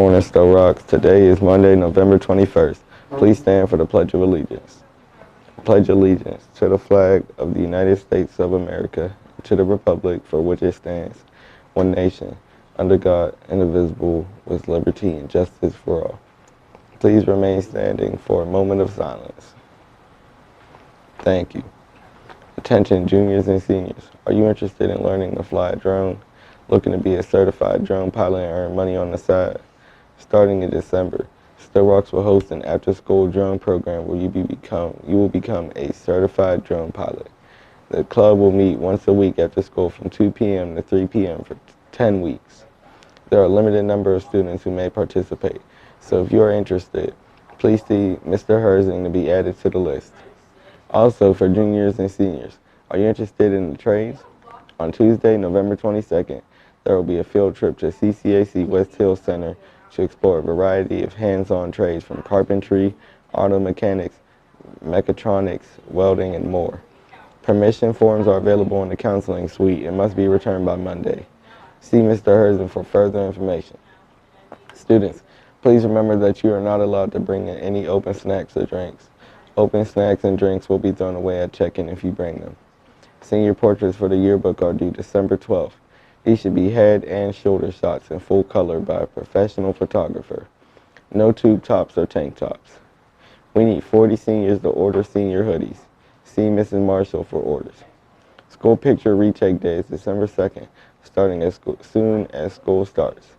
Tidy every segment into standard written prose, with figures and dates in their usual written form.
morning, Sto-Rox. Today is Monday, November 21st. Please stand for the Pledge of Allegiance. Pledge allegiance to the flag of the United States of America, and to the republic for which it stands, one nation, under God, indivisible, with liberty and justice for all. Please remain standing for a moment of silence. Thank you. Attention juniors and seniors. Are you interested in learning to fly a drone? Looking to be a certified drone pilot and earn money on the side? Starting in December, Sto-Rox will host an after-school drone program where you will become a certified drone pilot. The club will meet once a week after school from 2 p.m. to 3 p.m. for 10 weeks. There are a limited number of students who may participate, so if you are interested, please see Mr. Herzing to be added to the list. Also, for juniors and seniors, are you interested in the trades? On Tuesday, November 22nd, there will be a field trip to CCAC West Hill Center to explore a variety of hands-on trades from carpentry, auto mechanics, mechatronics, welding, and more. Permission forms are available in the counseling suite and must be returned by Monday. See Mr. Herzing for further information. Students, please remember that you are not allowed to bring in any open snacks or drinks. Open snacks and drinks will be thrown away at check-in if you bring them. Senior portraits for the yearbook are due December 12th. These should be head and shoulder shots in full color by a professional photographer. No tube tops or tank tops. We need 40 seniors to order senior hoodies. See Mrs. Marshall for orders. School picture retake day is December 2nd, starting as soon as school starts.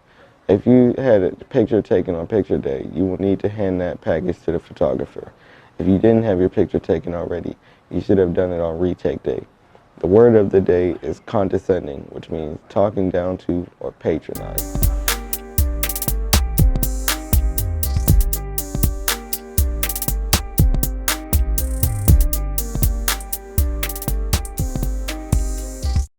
If you had a picture taken on picture day, you will need to hand that package to the photographer. If you didn't have your picture taken already, you should have done it on retake day. The word of the day is condescending, which means talking down to or patronize.